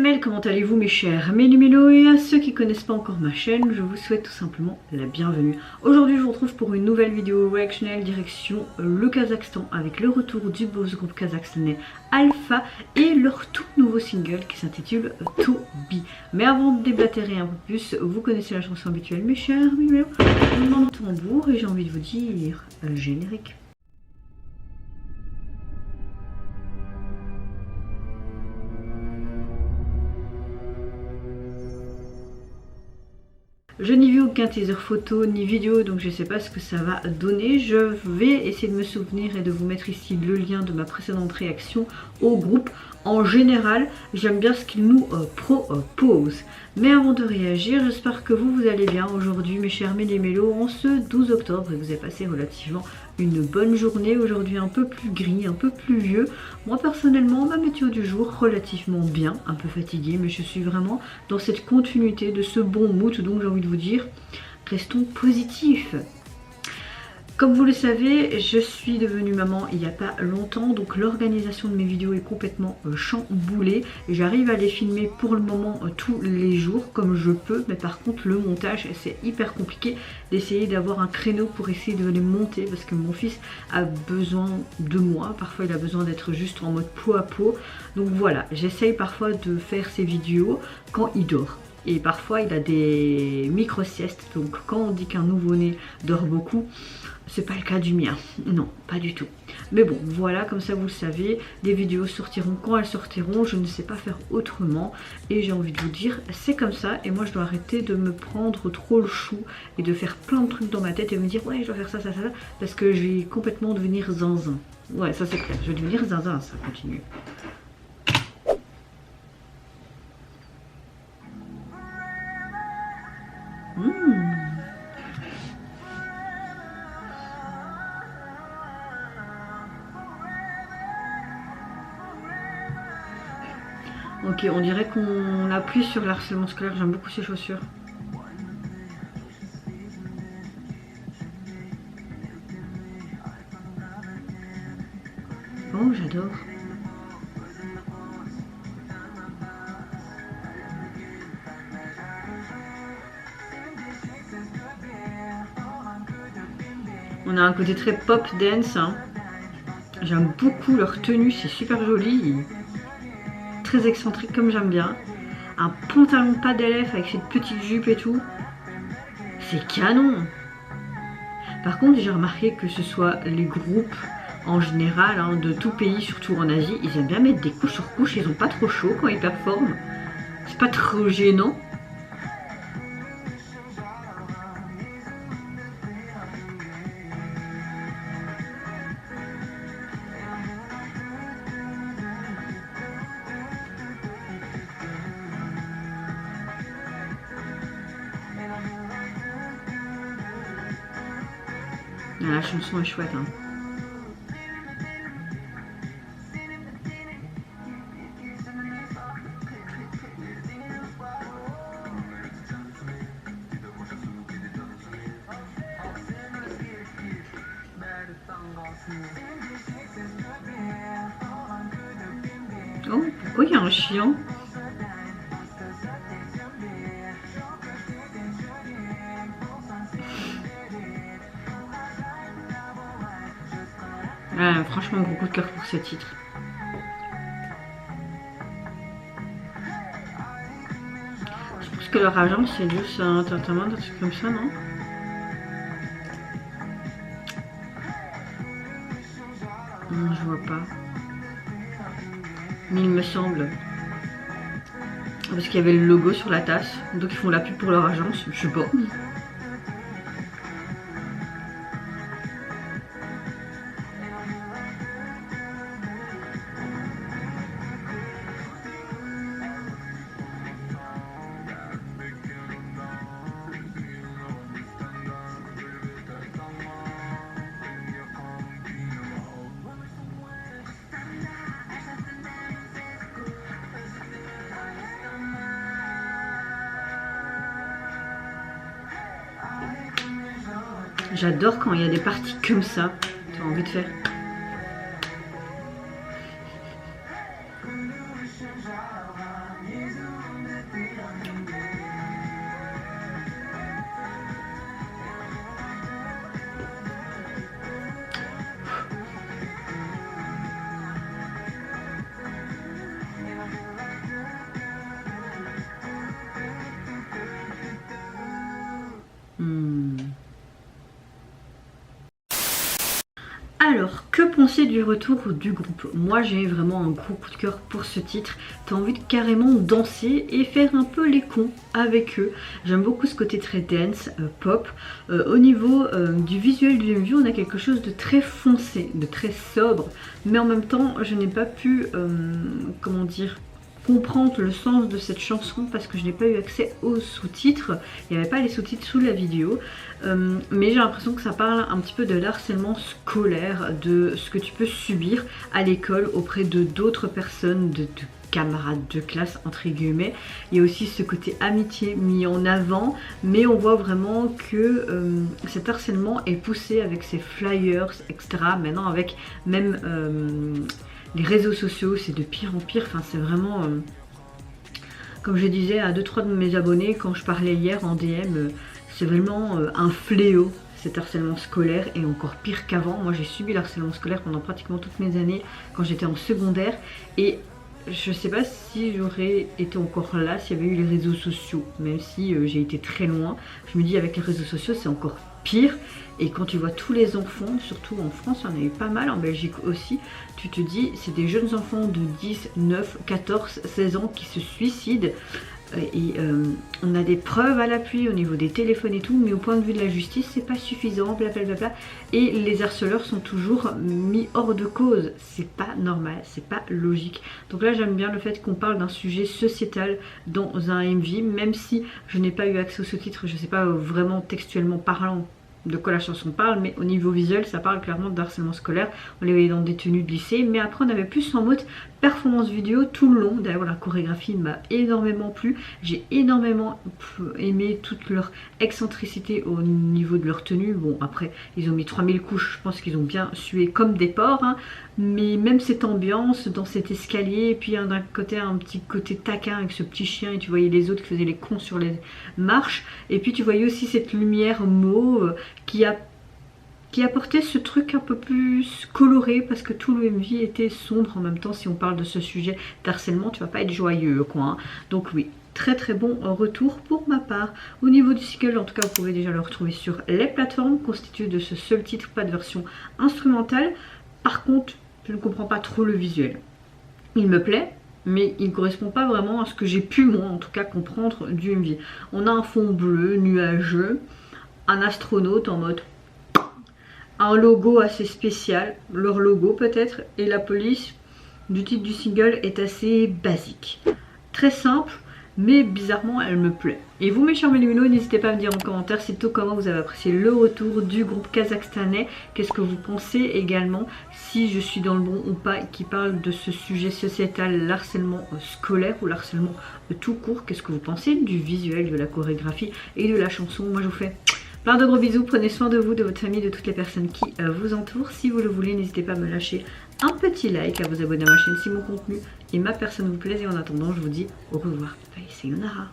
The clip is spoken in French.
Workshmel, comment allez-vous mes chers mélos et à ceux qui ne connaissent pas encore ma chaîne, je vous souhaite tout simplement la bienvenue. Aujourd'hui je vous retrouve pour une nouvelle vidéo Workshmel direction le Kazakhstan avec le retour du beau groupe kazakhstanais Alpha et leur tout nouveau single qui s'intitule To Be. Mais avant de déblatérer un peu plus, vous connaissez la chanson habituelle mes chers mélos, je demande le tambour et j'ai envie de vous dire générique. Je n'y vis aucun teaser photo ni vidéo, donc je ne sais pas ce que ça va donner. Je vais essayer de me souvenir et de vous mettre ici le lien de ma précédente réaction au groupe. En général, j'aime bien ce qu'il nous propose. Mais avant de réagir, j'espère que vous allez bien aujourd'hui mes chers mélos en ce 12 octobre et vous avez passé relativement une bonne journée. Aujourd'hui un peu plus gris, un peu pluvieux. Moi personnellement, ma météo du jour relativement bien, un peu fatiguée, mais je suis vraiment dans cette continuité de ce bon mood, donc j'ai envie de vous dire, restons positifs. Comme vous le savez, je suis devenue maman il n'y a pas longtemps, donc l'organisation de mes vidéos est complètement chamboulée. J'arrive à les filmer pour le moment tous les jours comme je peux, mais par contre le montage c'est hyper compliqué d'essayer d'avoir un créneau pour essayer de les monter parce que mon fils a besoin de moi, parfois il a besoin d'être juste en mode peau à peau. Donc voilà, j'essaye parfois de faire ces vidéos quand il dort. Et parfois il a des micro-siestes, donc quand on dit qu'un nouveau-né dort beaucoup, c'est pas le cas du mien, non, pas du tout. Mais bon, voilà, comme ça vous le savez, les vidéos sortiront quand elles sortiront, je ne sais pas faire autrement. Et j'ai envie de vous dire, c'est comme ça, et moi je dois arrêter de me prendre trop le chou et de faire plein de trucs dans ma tête et me dire, ouais, je dois faire ça, ça, ça, parce que je vais complètement devenir zinzin. Ouais, ça c'est clair, je vais devenir zinzin, ça continue. Ok, on dirait qu'on appuie sur l'harcèlement scolaire, j'aime beaucoup ces chaussures. Oh, j'adore. On a un côté très pop dance, hein. J'aime beaucoup leur tenue, c'est super joli. Très excentrique comme j'aime bien. Un pantalon pas d'élève avec cette petite jupe et tout. C'est canon. Par contre j'ai remarqué que ce soit les groupes en général hein, de tout pays, surtout en Asie, ils aiment bien mettre des couches sur couches, ils ont pas trop chaud quand ils performent. C'est pas trop gênant. Ah, la chanson est chouette. Hein. Oh, pourquoi il y a un chien ? Ah, franchement, gros coup de cœur pour ce titre. Je pense que leur agent c'est juste un entertainment, un truc comme ça, non? Non, je vois pas. Mais il me semble. Parce qu'il y avait le logo sur la tasse, donc ils font la pub pour leur agence, je sais pas. J'adore quand il y a des parties comme ça. Tu as envie de faire. Alors, que penser du retour du groupe? Moi j'ai vraiment un gros coup de cœur pour ce titre. T'as envie de carrément danser et faire un peu les cons avec eux. J'aime beaucoup ce côté très dance, pop. Au niveau du visuel du MV, on a quelque chose de très foncé, de très sobre. Mais en même temps, je n'ai pas pu, comment dire, comprendre le sens de cette chanson parce que je n'ai pas eu accès aux sous-titres. Il n'y avait pas les sous-titres sous la vidéo. Mais j'ai l'impression que ça parle un petit peu de l'harcèlement scolaire, de ce que tu peux subir à l'école auprès de d'autres personnes, de camarades de classe entre guillemets. Il y a aussi ce côté amitié mis en avant, mais on voit vraiment que cet harcèlement est poussé avec ces flyers, etc. Maintenant avec même les réseaux sociaux, c'est de pire en pire. Enfin c'est vraiment... comme je disais à 2-3 de mes abonnés quand je parlais hier en DM, c'est vraiment un fléau cet harcèlement scolaire, et encore pire qu'avant. Moi j'ai subi l'harcèlement scolaire pendant pratiquement toutes mes années quand j'étais en secondaire, et je sais pas si j'aurais été encore là s'il y avait eu les réseaux sociaux, même si j'ai été très loin. Je me dis avec les réseaux sociaux c'est encore pire, et quand tu vois tous les enfants, surtout en France, il y en a eu pas mal, en Belgique aussi, tu te dis c'est des jeunes enfants de 10, 9, 14, 16 ans qui se suicident. Et on a des preuves à l'appui au niveau des téléphones et tout, mais au point de vue de la justice c'est pas suffisant, blablabla, et les harceleurs sont toujours mis hors de cause. C'est pas normal, c'est pas logique. Donc là j'aime bien le fait qu'on parle d'un sujet sociétal dans un MV, même si je n'ai pas eu accès au sous-titre, je sais pas vraiment textuellement parlant de quoi la chanson parle, mais au niveau visuel ça parle clairement de harcèlement scolaire. On les voyait dans des tenues de lycée, mais après on avait plus en mode performance vidéo tout le long. D'ailleurs la chorégraphie m'a énormément plu, j'ai énormément aimé toute leur excentricité au niveau de leur tenue. Bon après ils ont mis 3000 couches, je pense qu'ils ont bien sué comme des porcs, hein. Mais même cette ambiance dans cet escalier, et puis d'un côté un petit côté taquin avec ce petit chien, et tu voyais les autres qui faisaient les cons sur les marches, et puis tu voyais aussi cette lumière mauve qui apportait ce truc un peu plus coloré, parce que tout le MV était sombre en même temps. Si on parle de ce sujet d'harcèlement, tu vas pas être joyeux quoi, hein. Donc oui, très très bon retour pour ma part. Au niveau du single, en tout cas vous pouvez déjà le retrouver sur les plateformes, constitué de ce seul titre, pas de version instrumentale. Par contre je ne comprends pas trop le visuel, il me plaît mais il ne correspond pas vraiment à ce que j'ai pu moi en tout cas comprendre du MV. On a un fond bleu nuageux, un astronaute en mode, un logo assez spécial, leur logo peut-être, et la police du titre du single est assez basique, très simple, mais bizarrement elle me plaît. Et vous mes chers Méluminos, n'hésitez pas à me dire en commentaire surtout comment vous avez apprécié le retour du groupe kazakhstanais. Qu'est-ce que vous pensez également, si je suis dans le bon ou pas, qui parle de ce sujet sociétal, l'harcèlement scolaire ou l'harcèlement tout court. Qu'est-ce que vous pensez du visuel, de la chorégraphie et de la chanson? Moi je vous fais plein de gros bisous, prenez soin de vous, de votre famille, de toutes les personnes qui vous entourent. Si vous le voulez, n'hésitez pas à me lâcher un petit like, à vous abonner à ma chaîne si mon contenu et ma personne vous plaisent. Et en attendant, je vous dis au revoir. Bye, sayonara.